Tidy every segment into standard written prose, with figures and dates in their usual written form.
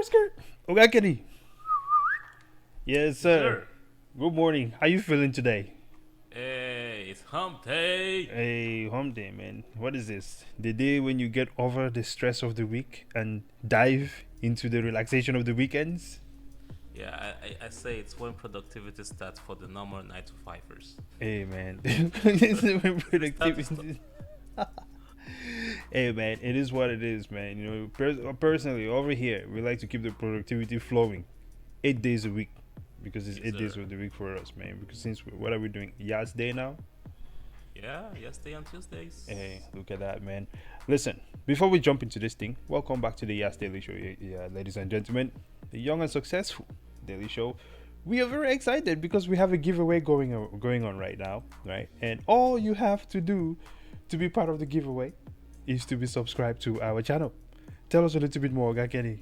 skirt. Okay, Kenny. Yes, Yes, sir. sir. Good morning. How you feeling today? Hey, it's hump day. Hey, home day, man. What is this? The day when you get over the stress of the week and dive into the relaxation of the weekends? Yeah, I say it's when productivity starts for the normal 9 to 5ers. Hey, man. Start to stop. Productivity. Hey, man. It is what it is, man. Personally, over here, we like to keep the productivity flowing 8 days a week because it's Yes, 8 days sir. of the week for us, man. Because what are we doing? Yas day now? Yeah, yesterday on Tuesdays. Hey, look at that, man. Listen, before we jump into this thing, welcome back to the Yas Daily Show, yeah, ladies and gentlemen, the young and successful Daily Show. We are very excited because we have a giveaway going on right now, right? And all you have to do to be part of the giveaway is to be subscribed to our channel. Tell us a little bit more, Gakeni.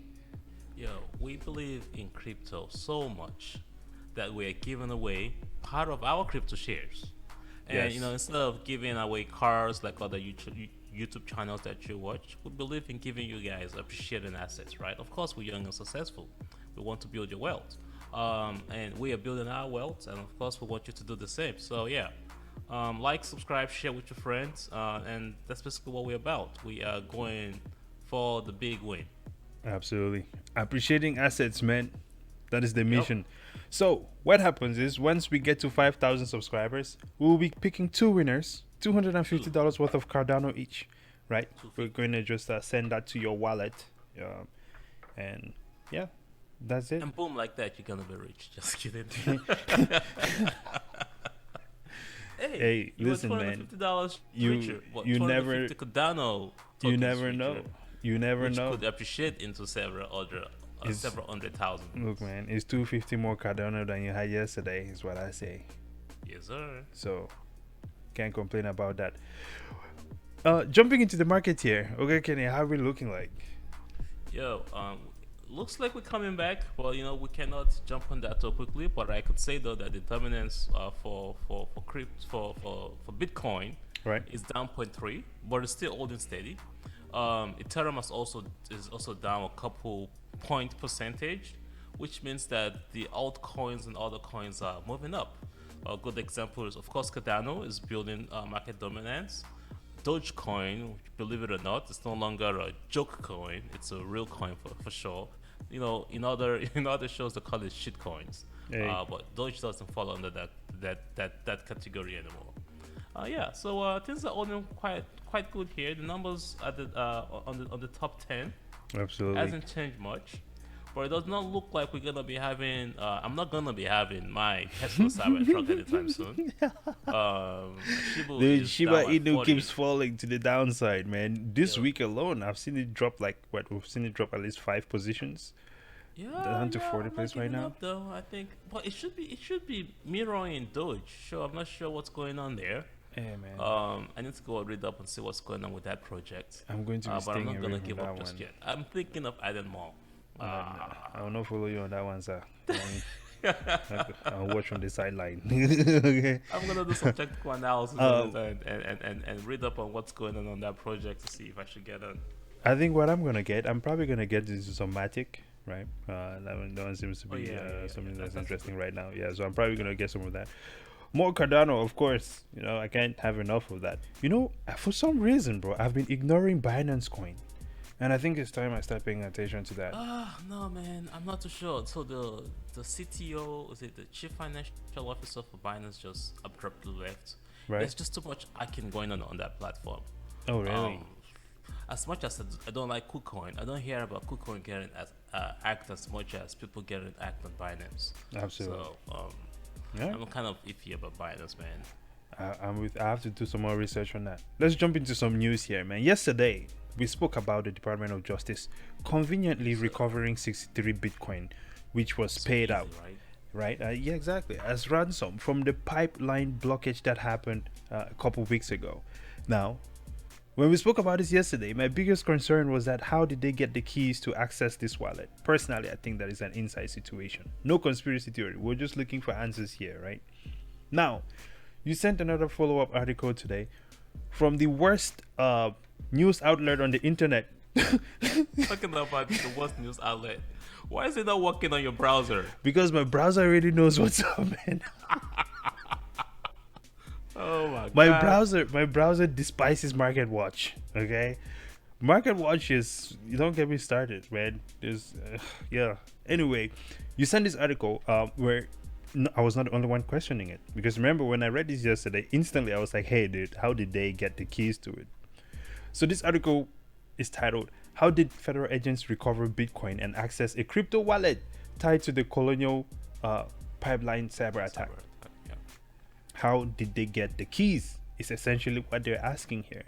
Yo, we believe in crypto so much that we're giving away part of our crypto shares. And Yes, instead of giving away cars like other YouTube channels that you watch, we believe in giving you guys appreciating assets, right? Of course, we're young and successful. We want to build your wealth. And we are building our wealth, and of course, we want you to do the same. So, yeah, like, subscribe, share with your friends, and that's basically what we're about. We are going for the big win. absolutely. Appreciating assets, man. That is the Yep, mission. So, what happens is once we get to 5,000 subscribers, we'll be picking two winners, two, $250 worth of Cardano each, right? We're 250. going to just send that to your wallet. Um, and yeah, that's it. And boom, like that, you're gonna be rich. Just kidding. Hey, Hey, you were two listen, hundred man. fifty dollars You richer. What, you two hundred never fifty Cardano you tokens never know. richer, You never which know. could appreciate into It's several hundred thousand. look, man. It's 250 more Cardano than you had yesterday. Is what I say. Yes, sir. So can't complain about that. Jumping into the market here. Okay, Kenny, how are we looking like? Yo, looks like we're coming back. Well, we cannot jump on that so quickly. But I could say though that the dominance for crypt for Bitcoin Right. is down point 0.3, but it's still holding steady. Ethereum is also down a couple point percentage, which means that the altcoins and other coins are moving up. A good example is, of course, Cardano is building market dominance. Dogecoin, believe it or not, it's no longer a joke coin; it's a real coin for sure. In other in other shows they call it shit coins, Hey, but Doge doesn't fall under that category anymore. Yeah, so things are holding quite good here. The numbers at the top 10 absolutely. hasn't changed much, but it does not look like we're gonna be having. I'm not gonna be having my Tesla Cybertruck anytime soon. Shibu The is Shiba down at Inu keeps 40. falling to the downside, man. This Yeah, week alone, I've seen it drop like what? We've seen it drop at least 5 positions. yeah, Down to yeah. 40 I'm not place right giving now. up though. I think, but it should be mirroring Doge. Sure, I'm not sure what's going on there. Hey, man. I need to go read up and see what's going on with that project. I'm going to be But I'm staying not away gonna from give that up just one. yet. I'm thinking of adding more. Nah, I Ah, will not follow you on that one, sir. I'll watch from the sideline. Okay. I'm gonna do some technical analysis on it Um, and read up on what's going on that project to see if I should get on. I think what I'm probably gonna get is some Matic, right? That one seems to Oh be yeah, yeah, yeah, yeah. something that's That's a good. interesting right now. Yeah, so I'm probably gonna get some of that. More Cardano, of course. I can't have enough of that. For some reason, bro, I've been ignoring Binance Coin, and I think it's time I start paying attention to that. No, man, I'm not too sure. So the CTO, is it the chief financial officer for Binance, just abruptly left. Right? There's just too much hacking going on that platform. Oh, really? Um, as much as I don't like KuCoin, I don't hear about KuCoin getting hacked as much as people getting hacked on Binance. Absolutely. So Yeah. I'm kind of iffy about Binance, man. I have to do some more research on that. Let's jump into some news here, man. Yesterday, we spoke about the Department of Justice conveniently So recovering 63 Bitcoin, which was so paid easy, out, right? right? Yeah, exactly, as ransom from the pipeline blockage that happened a couple weeks ago. Now, when we spoke about this yesterday, my biggest concern was that how did they get the keys to access this wallet? Personally, I think that is an inside situation. No conspiracy theory. We're just looking for answers here, right? Now, you sent another follow up article today from the worst news outlet on the internet. Talking about the worst news outlet. Why is it not working on your browser? Because my browser already knows what's up, man. Oh my My god. browser despises MarketWatch. Okay, MarketWatch is, you don't get me started, man. There's yeah. Anyway, you sent this article where I was not the only one questioning it, because remember when I read this yesterday, instantly I was like, hey dude, how did they get the keys to it? So this article is titled, "How did federal agents recover Bitcoin and access a crypto wallet tied to the Colonial Pipeline cyber attack? Yeah. How did they get the keys?" Is essentially what they're asking here.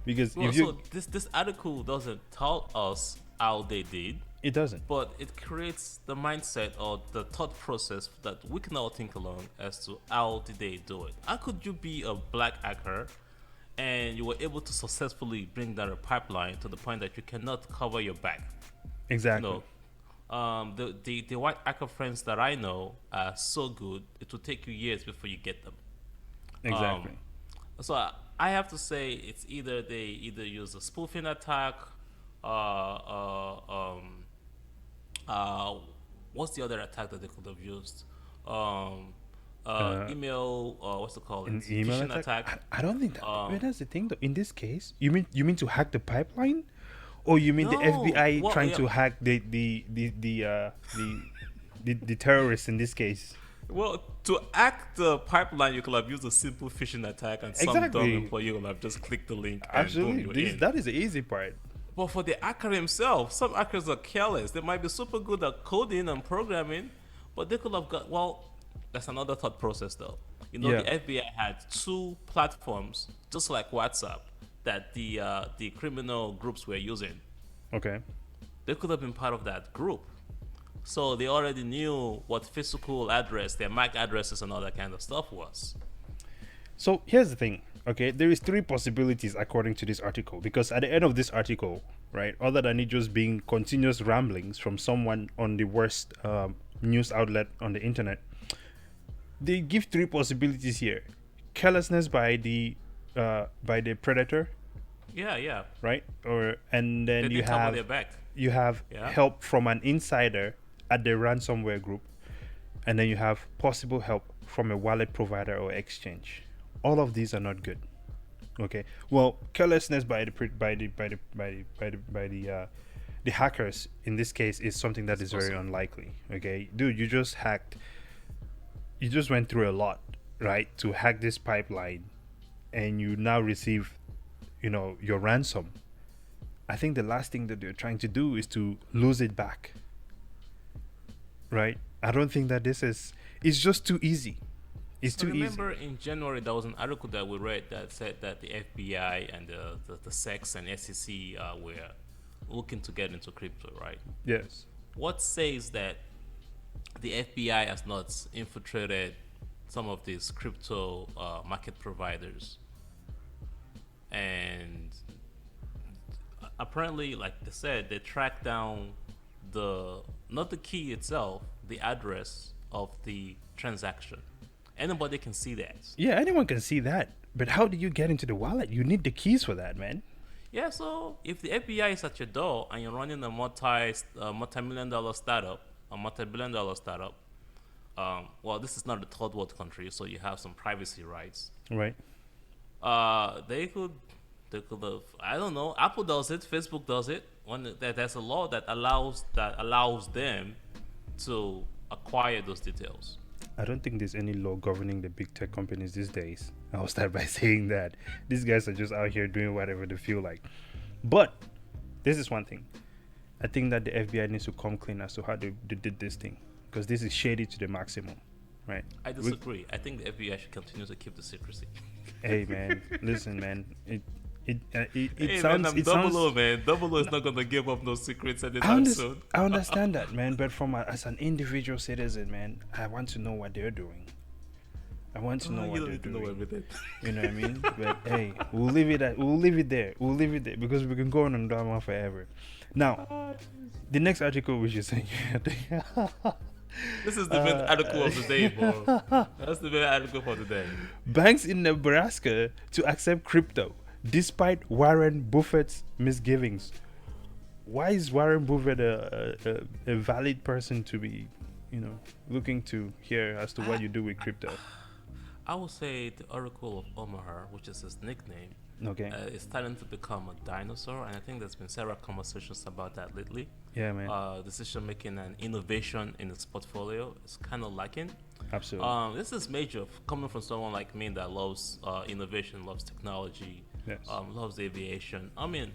Because Well, if you, so this article doesn't tell us how they did, it doesn't. but it creates the mindset or the thought process that we can all think along as to how did they do it. How could you be a black hacker and you were able to successfully bring down a pipeline to the point that you cannot cover your back? Exactly. No. The white hacker friends that I know are so good, it will take you years before you get them. Exactly. So I have to say it's either they either use a spoofing attack, uh, uh, um, uh, what's the other attack that they could have used? Email, what's it called? An It's email phishing attack? attack. I don't think that. But that's the thing, though. In this case, you mean to hack the pipeline, or you mean the No, FBI well, trying yeah, to hack the terrorists in this case? well, to hack the pipeline, you could have used a simple phishing attack, and some dumb Exactly. employee would have just clicked the link and boom, Absolutely. you're This in. that is the easy part. But for the hacker himself, some hackers are careless. They might be super good at coding and programming, but they could have got, well, that's another thought process though. You know, Yeah. the FBI had two platforms, just like WhatsApp, that the criminal groups were using. Okay. They could have been part of that group. So they already knew what physical address, their MAC addresses and all that kind of stuff was. So here's the thing, okay? There is three possibilities according to this article, because at the end of this article, right, other than it just being continuous ramblings from someone on the worst news outlet on the internet, they give three possibilities here: carelessness by the predator, Yeah, yeah. right, or and then They you didn't cover have their back. Yeah. help from an insider at the ransomware group, and then you have possible help from a wallet provider or exchange. All of these are not good. Okay. Well, carelessness by the hackers in this case is something that is very Awesome. unlikely. Okay, dude, you just hacked. You just went through a lot, right, to hack this pipeline, and you now receive, your ransom. I think the last thing that they're trying to do is to lose it back. Right? I don't think that this is. It's just too easy. It's So too easy. remember in January there was an article that we read that said that the FBI and the SEC and SEC were looking to get into crypto, right? Yes. What says that the FBI has not infiltrated some of these crypto market providers? And apparently, like they said, they tracked down the not the key itself, the address of the transaction. Anybody can see that. Yeah, anyone can see that. But how do you get into the wallet? You need the keys for that, man. Yeah, so if the FBI is at your door and you're running a multi-million dollar startup, a multi-billion dollar startup, well, this is not a third world country, so you have some privacy rights. Right? They could have, I don't know. Apple does it, Facebook does it. There's a law that allows them to acquire those details. I don't think there's any law governing the big tech companies these days. I'll start by saying that. These guys are just out here doing whatever they feel like. But this is one thing. I think that the FBI needs to come clean as to how they did this thing. Because this is shady to the maximum. Right? I disagree. I think the FBI should continue to keep the secrecy. Hey man, listen man. It Hey sounds man, I'm it Double sounds O, man. Double O is not gonna give up no secrets I, anytime soon. I understand that, man, but as an individual citizen, man, I want to know what they're doing. I want to know You what don't they're need to know doing. everything. You know what I mean? But hey, we'll leave it there. We'll leave it there because we can go on and drama forever. Now, the next article which is saying, This is the main article of the day, bro. That's the main article for the day. banks in Nebraska to accept crypto. despite Warren Buffett's misgivings. Why is Warren Buffett a valid person to be, looking to hear as to what you do with crypto? I would say the Oracle of Omaha, which is his nickname, Okay. is starting to become a dinosaur, and I think there's been several conversations about that lately. Yeah, man. Decision making and innovation in its portfolio is kind of lacking. Absolutely. This is major coming from someone like me that loves innovation, loves technology, Yes. loves aviation. I mean,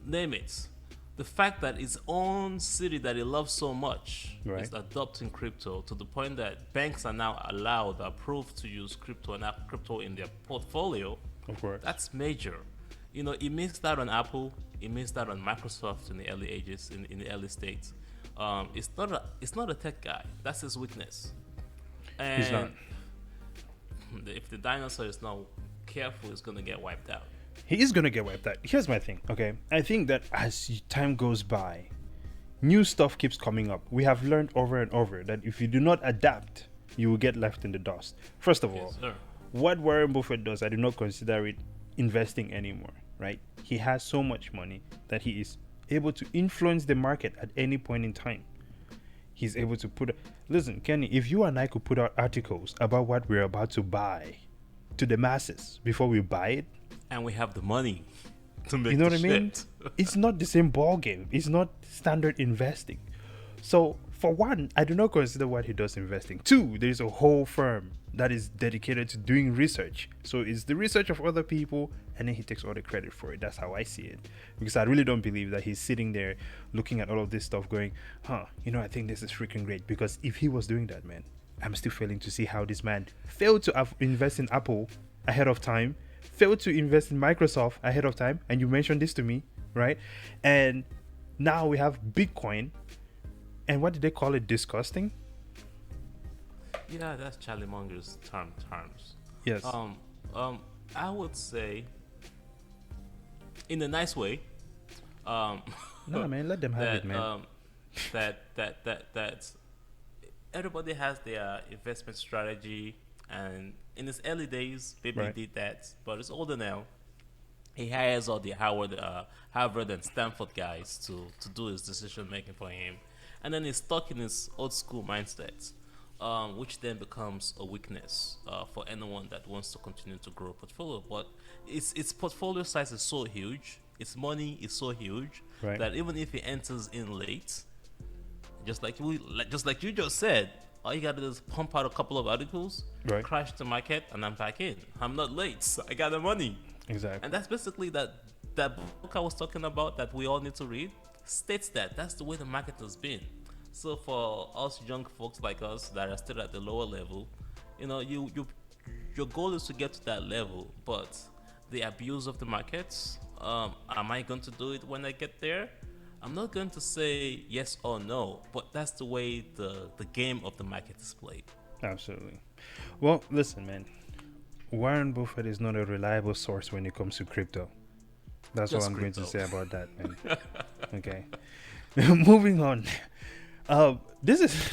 name it. The fact that his own city that he loves so much Right. is adopting crypto to the point that banks are now allowed, approved to use crypto and have crypto in their portfolio. Of course. That's major. He missed out on Apple. He missed out on Microsoft in the early ages, in the early states. It's not a tech guy. That's his weakness. And He's not. if the dinosaur is not careful, it's gonna get wiped out. He is gonna get wiped out. Here's my thing, okay? I think that as time goes by, new stuff keeps coming up. We have learned over and over that if you do not adapt, you will get left in the dust. First of all, Yes, sir. what Warren Buffett does, I do not consider it investing anymore, right? He has so much money that he is able to influence the market at any point in time. He's able to listen, Kenny, if you and I could put out articles about what we're about to buy to the masses before we buy it, And we have the money to make you know the what I mean? shit. It's not the same ball game. It's not standard investing. So, for one, I do not consider what he does investing. Two, there's a whole firm that is dedicated to doing research. So it's the research of other people, and then he takes all the credit for it. That's how I see it. Because I really don't believe that he's sitting there looking at all of this stuff going, I think this is freaking great. Because if he was doing that, man, I'm still failing to see how this man failed to invest in Apple ahead of time, failed to invest in Microsoft ahead of time. And you mentioned this to me, right? And now we have Bitcoin. And what did they call it? Disgusting? Yeah, that's Charlie Munger's terms. Yes. I would say, in a nice way, No, man, let them have that it, man. that everybody has their investment strategy, and in his early days, maybe Right. he did that, but it's older now. He hires all the Harvard and Stanford guys to do his decision making for him, and then he's stuck in his old school mindset, which then becomes a weakness for anyone that wants to continue to grow a portfolio. But its portfolio size is so huge, its money is so huge Right. that even if he enters in late, just like you just said, all you gotta do is pump out a couple of articles, Right. crash the market, and I'm back in. I'm not late. I got the money. Exactly. And that's basically that book I was talking about that we all need to read states that that's the way the market has been. So for us young folks like us that are still at the lower level, your goal is to get to that level, but the abuse of the markets, am I going to do it when I get there? I'm not going to say yes or no, but that's the way the game of the market is played. Absolutely. Well, listen, man. Warren Buffett is not a reliable source when it comes to crypto. That's all Just I'm going to crypto. say about that, man. Okay. Moving on. This is,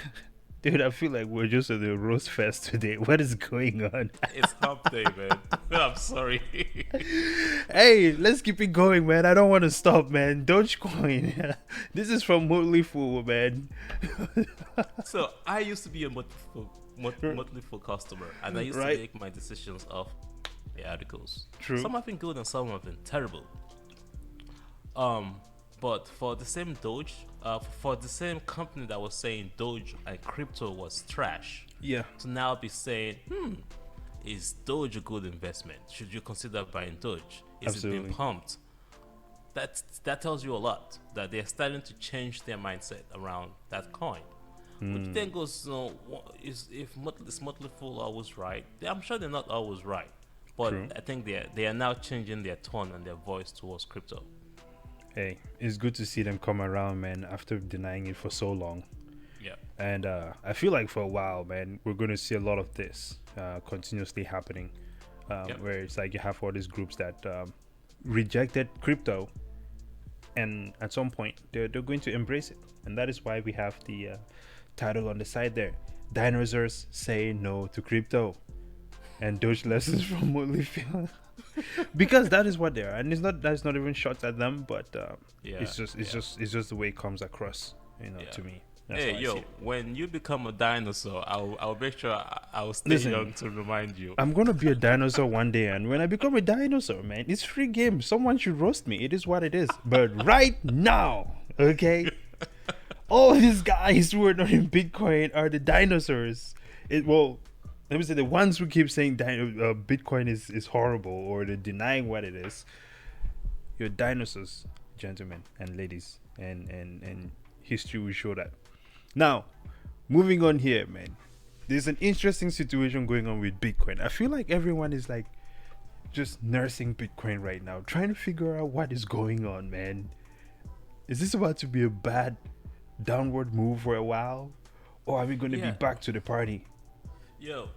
dude. I feel like we're just at the roast fest today. What is going on? It's hump day, man. I'm sorry. Hey, let's keep it going, man. I don't want to stop, man. Dogecoin. This is from Motley Fool, man. So I used to be a monthly full customer, and I used Right. to make my decisions off the articles. True. Some have been good and some have been terrible. But for the same Doge, for the same company that was saying Doge and crypto was trash, Yeah. to now be saying, is Doge a good investment? Should you consider buying Doge? Is it Absolutely. being pumped? That tells you a lot, that they're starting to change their mindset around that coin. Which then goes, if this Motley Fool always right? I'm sure they're not always right, but True. I think they are now changing their tone and their voice towards crypto. Hey, it's good to see them come around, man, after denying it for so long. Yeah, And I feel like for a while, man, we're going to see a lot of this continuously happening. Yep. Where it's like you have all these groups that rejected crypto, and at some point they're going to embrace it. And that is why we have the title on the side there: Dinosaurs Say No to Crypto. and Doge lessons from Holyfield. Because that is what they are, and it's not that's not even shots at them, but Yeah, it's just the way it comes across, yeah. to me. That's Hey, how I see yo, it. when you become a dinosaur, I'll make sure I'll stay Listen, young to remind you. I'm gonna be a dinosaur one day, and when I become a dinosaur, man, it's free game. Someone should roast me. It is what it is. But right now, okay, all these guys who are not in Bitcoin are the dinosaurs. Let me say the ones who keep saying Bitcoin is horrible, or they're denying what it is. You're dinosaurs, gentlemen and ladies, and history will show that. Now, moving on here, man. There's an interesting situation going on with Bitcoin. I feel like everyone is like just nursing Bitcoin right now, trying to figure out what is going on, man. Is this about to be a bad downward move for a while, or are we going to be Yeah. back to the party? Yo,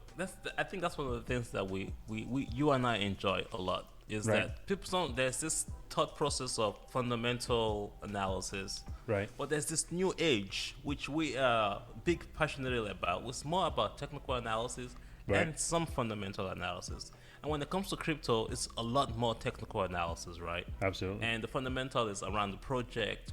I think that's one of the things that we you and I enjoy a lot is Right. that people don't there's this thought process of fundamental analysis, Right. but there's this new age which we are big passionately about. It's more about technical analysis Right. and some fundamental analysis. And when it comes to crypto, it's a lot more technical analysis, right? Absolutely. And the fundamental is around the project,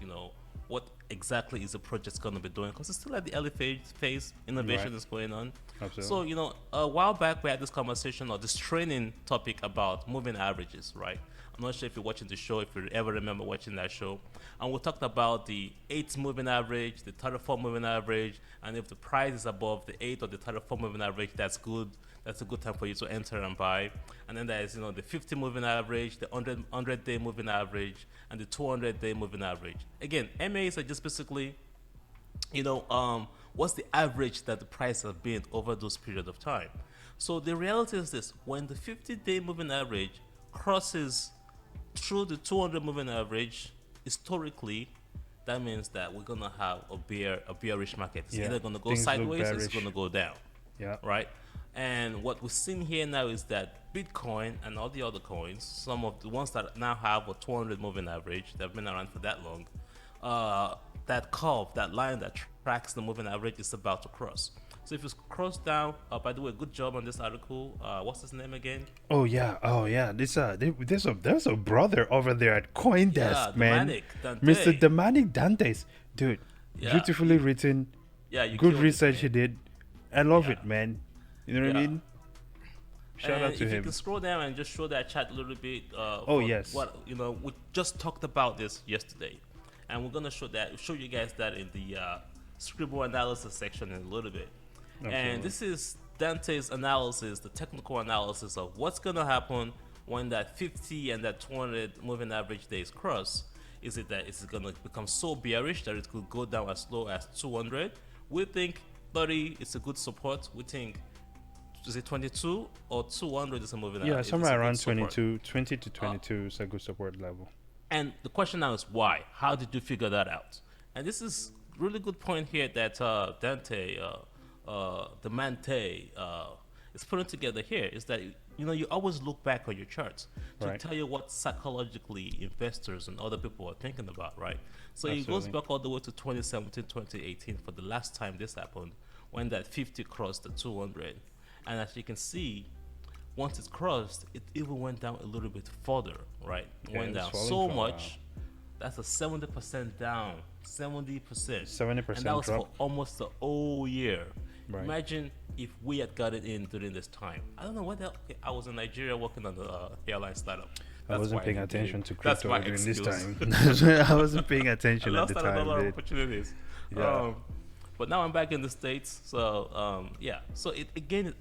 what exactly is the project going to be doing? Because it's still at the early phase, innovation Right. is going on. Absolutely. So, a while back we had this conversation or this training topic about moving averages, right? I'm not sure if you're watching the show, if you ever remember watching that show. And we talked about the 8 moving average, the 34 moving average, and if the price is above the 8 or the 34 moving average, that's good. That's a good time for you to enter and buy. And then there's, the 50 moving average, the 100-day moving average, and the 200-day moving average. Again, MAs are just basically, what's the average that the price has been over those period of time. So the reality is this: when the 50-day moving average crosses through the 200 moving average, historically, that means that we're gonna have a bearish market. It's Yeah, either gonna go things look sideways, or it's bearish. gonna go down. Yeah. Right. And what we're seeing here now is that Bitcoin and all the other coins, some of the ones that now have a 200 moving average, they've been around for that long, that curve, that line that tracks the moving average is about to cross. So if you cross down, by the way, good job on this article. What's his name again? Oh yeah. There's a brother over there at CoinDesk, Yeah, man. Dominic Dante. Mr. Dominic Dantes, dude. Yeah, Beautifully written. Yeah, you Good killed it, research man. he did. I love Yeah. it, man. You know what I Yeah. mean? Shout And out to if you him. can scroll down and just show that chat a little bit. Oh, for yes. What we just talked about this yesterday, and we're gonna show you guys that in the scribble analysis section in a little bit. Absolutely. And this is Dante's analysis, the technical analysis of what's gonna happen when that 50 and that 200 moving average days cross. Is it that it's gonna become so bearish that it could go down as low as 200? We think 30 is a good support. We think is it 22 or 200 is a moving Yeah, average? somewhere It's a good around support. 20 to 22 is a good support level. And the question now is why? How did you figure that out? And this is really good point here that Dante, the Mante, is putting together here is that you always look back on your charts to Right. tell you what psychologically investors and other people are thinking about, right? So it goes Absolutely. back all the way to 2017, 2018 for the last time this happened when that 50 crossed the 200. And as you can see, once it crossed, it even went down a little bit further, right? It Yeah, went it's down falling so for a while. much. That's a 70% down. 70%. 70% And that was drop. for almost the whole year. Right. Imagine if we had got it in during this time. I don't know what the hell. I was in Nigeria working on the airline startup. I wasn't why paying didn't attention do to it. That's crypto my during this excuse. time. I wasn't paying I attention at lost the out on a time. lot of dude. opportunities. Yeah. But now I'm back in the States. So, yeah. So, it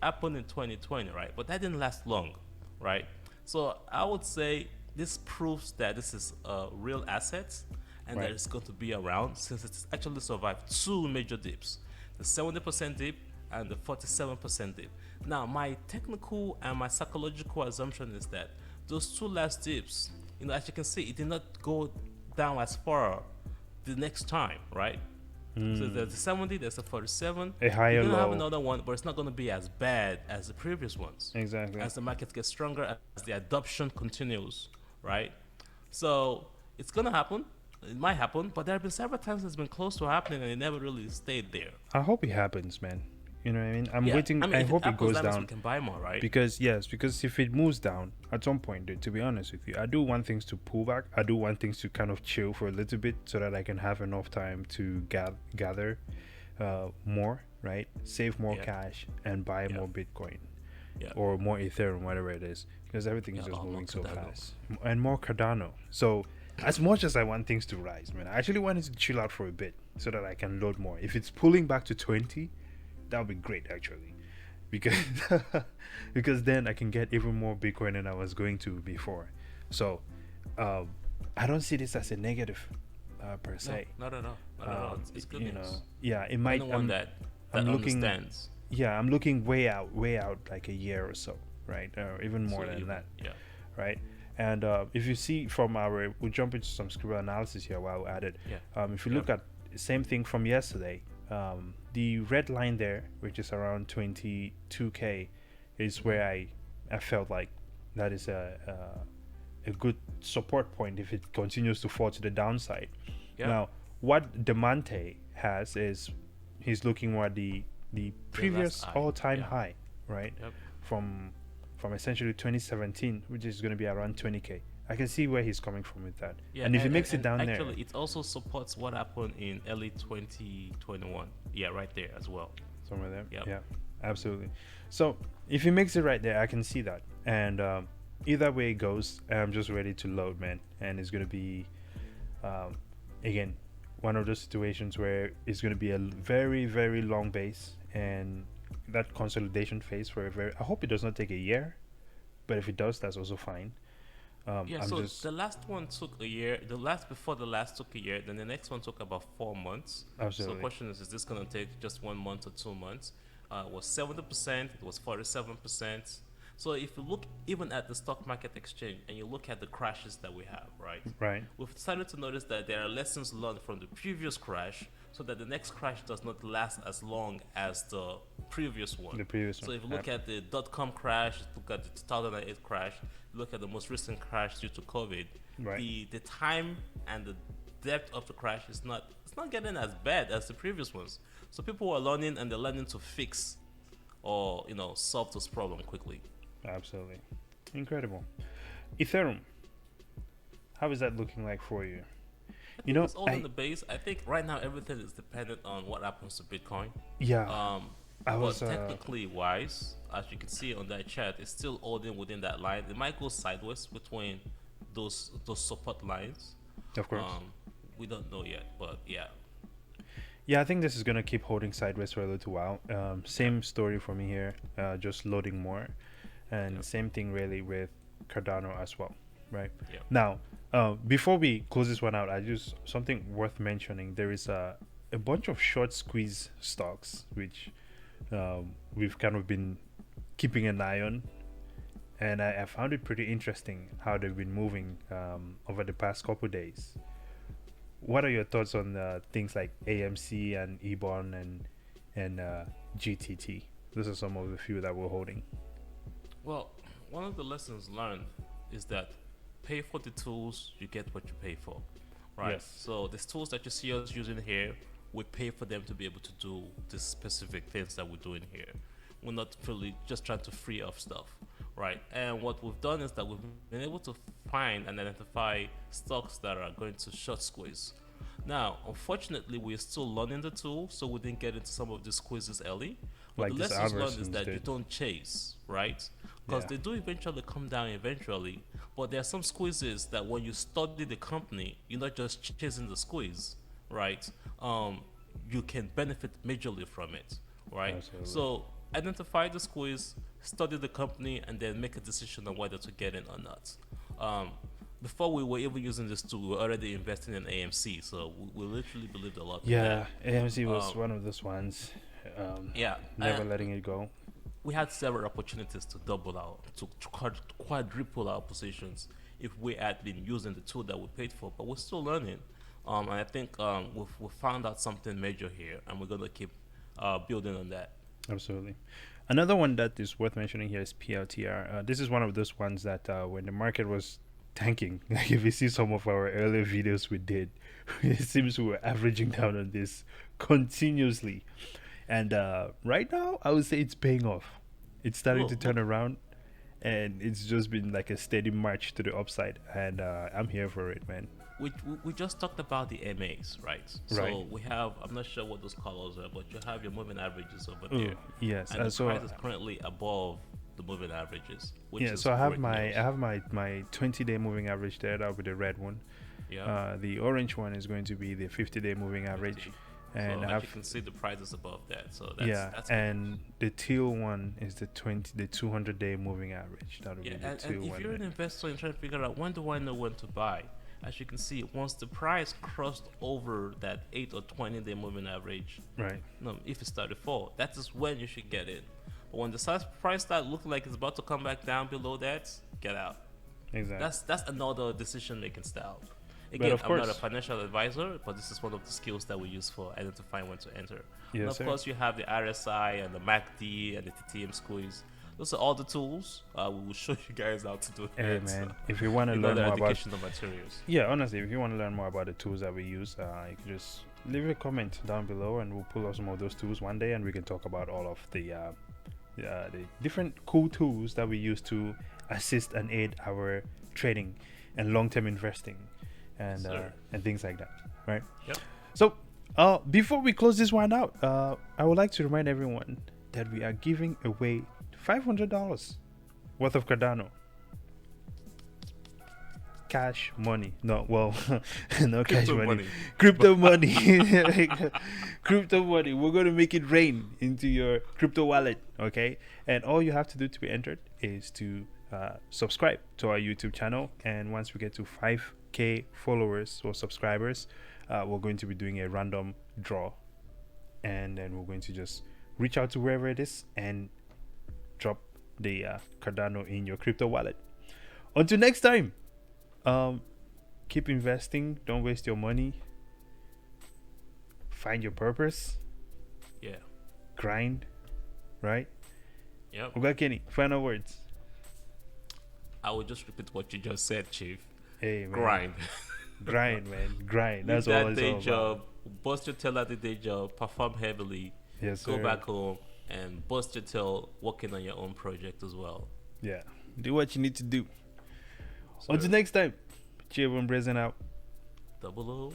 happened in 2020, right? But that didn't last long, right? So, I would say this proves that this is a real asset and Right. that it's going to be around since it's actually survived 2 major dips, the 70% dip and the 47% dip. Now, my technical and my psychological assumption is that those 2 last dips, as you can see, it did not go down as far the next time, right? So there's the 70, there's the 47. A higher You're gonna have low. another one, but it's not going to be as bad as the previous ones. Exactly. As the market gets stronger, as the adoption continues, right? So it's going to happen. It might happen, but there have been several times it's been close to happening and it never really stayed there. I hope it happens, man. You know what I mean? I'm Yeah, waiting. I mean, I if it hope it happens, goes that means we down can buy more, right? because yes, because if it moves down at some point, dude, to be honest with you, I do want things to pull back. I do want things to kind of chill for a little bit so that I can have enough time to gather more, right? Save more Yeah, cash and buy yeah, more Bitcoin yeah, or more Ethereum, whatever it is, because everything yeah. is just Oh, more moving so Cardano. fast. And more Cardano. So, as much as I want things to rise, man, I actually wanted to chill out for a bit so that I can load more. If it's pulling back to 20, that would be great, actually, because because then I can get even more Bitcoin than I was going to before. So, um, I don't see this as a negative per No, se. not at all. Not at all. It's good You news. know, yeah, it For might. anyone that I'm looking. understands. Yeah, I'm looking way out, like a year or so, right? Or even more So than even that, yeah, right? And if you see from our, we'll jump into some scribble analysis here while at it. yeah, If you yeah, look at same thing from yesterday, the red line there, which is around 22K, is where I felt like that is a good support point if it continues to fall to the downside. yeah. Now, what Demante has is he's looking more at the The last previous eye. all-time Yeah. high, right? Yep. From essentially 2017, which is going to be around 20K. I can see where he's coming from with that. Yeah, And if he and, makes it and down there, actually, it also supports what happened in early 2021. Yeah, right there as well. somewhere there, Yep. yeah, absolutely. So if he makes it right there, I can see that. And either way it goes, I'm just ready to load, man. And it's going to be, um, again, one of those situations where it's going to be a very, very long base and that consolidation phase for a very. I hope it does not take a year, but if it does, that's also fine. Yeah, I'm so just the last one took a year. The last before the last took a year. Then the next one took about 4 months. So the absolutely, question is this going to take just 1 month or 2 months? It was 70%. It was 47%. So if you look even at the stock market exchange and you look at the crashes that we have, right? right, We've started to notice that there are lessons learned from the previous crash so that the next crash does not last as long as the previous one. the previous So one. if you look at the dot-com crash, look at the 2008 crash, look at the most recent crash due to COVID, Right. the time and the depth of the crash is not it's not getting as bad as the previous ones. So people are learning and they're learning to fix or solve this problem quickly. Absolutely, incredible. Ethereum, how is that looking like for you? I You think know, it's all in the base. I think right now everything is dependent on what happens to Bitcoin. yeah, I But was technically wise, as you can see on that chart, it's still holding within that line. It might go sideways between those support lines. of course. We don't know yet, but yeah, Yeah, I think this is gonna keep holding sideways for a little while. Same story for me here, just loading more, and Yep. same thing really with Cardano as well, right? yeah, Now, before we close this one out, I just something worth mentioning. There is a bunch of short squeeze stocks which we've kind of been keeping an eye on, and I found it pretty interesting how they've been moving over the past couple days. What are your thoughts on things like AMC and Ebon and GTT? Those are some of the few that we're holding. Well, one of the lessons learned is that pay for the tools, you get what you pay for, right? Yes. So the tools that you see us using here, we pay for them to be able to do the specific things that we're doing here. We're not really just trying to free up stuff, right? And what we've done is that we've been able to find and identify stocks that are going to short squeeze. Now, unfortunately, we're still learning the tool, so we didn't get into some of the squeezes early. But Like the this lessons learned is Albertsons that you did. don't chase, right? Because Yeah. they do eventually come down eventually. But there are some squeezes that when you study the company, you're not just chasing the squeeze, right? You can benefit majorly from it, right? Absolutely. So identify the squeeze, study the company, and then make a decision on whether to get in or not. Before we were even using this tool, we were already investing in AMC, so we literally believed a lot in Yeah, that. AMC was Um, one of those ones. Yeah, Never letting it go. we had several opportunities to double our, to quadruple our positions if we had been using the tool that we paid for, but we're still learning. And I think we've found out something major here, and we're going to keep building on that. Absolutely. Another one that is worth mentioning here is PLTR. This is one of those ones that when the market was tanking, like if you see some of our earlier videos we did, it seems we were averaging down on this continuously. And right now, I would say it's paying off. It's starting to Look, turn around, and it's just been like a steady march to the upside. And I'm here for it, man. we just talked about the MAs, right? Right. So we have, I'm not sure what those colors are, but you have your moving averages over Oh, there. yes. And the So price is currently above the moving averages, which yeah, is so I have great my news. I have my 20-day moving average there. That'll be the red one. Yeah, The orange one is going to be the 50-day moving average, 50. and So I as have you can see, the price is above that. So yeah, that's good. and the teal one is the 200-day moving average. That'll Yeah, be the and teal if one. you're an investor and trying to figure out when do I know when to buy, as you can see, once the price crossed over that 8 or 20-day moving average, Right. no, if it started to fall, that is when you should get in. But when the size price start looking like it's about to come back down below that, get out. Exactly. That's another decision making style. But Again, of I'm not a course, financial advisor, but this is one of the skills that we use for identifying when to enter. And yes, of sir. course, you have the RSI and the MACD and the TTM squeeze. Those are all the tools. We will show you guys how to do Hey, that. man, if you want to You know learn the more about educational materials. yeah, honestly, if you want to learn more about the tools that we use, you can just leave a comment down below, and we'll pull up some of those tools one day, and we can talk about all of the different cool tools that we use to assist and aid our trading and long-term investing, Sir. and things like that, right? Yep. So, before we close this one out, I would like to remind everyone that we are giving away $500 worth of Cardano. Cash money. No, well, no cash Crypto money. money. Crypto money. Crypto money. We're going to make it rain into your crypto wallet, okay? And all you have to do to be entered is to subscribe to our YouTube channel. And once we get to 5K followers or subscribers, we're going to be doing a random draw. And then we're going to just reach out to wherever it is and drop the Cardano in your crypto wallet. Until next time. Keep investing. Don't waste your money. Find your purpose. Yeah. Grind. Right? Yep. Oga Kenny, final words. I will just repeat what you just said, Chief. Hey, man. Grind. Grind, man. Grind. That's Leave all that it's day all job. about. Bust your tail at the day job. Perform heavily. Yes, Go sir. back home and bust your tail working on your own project as well. Yeah. Do what you need to do. So, Until next time. Cheer and Brazen out. double O.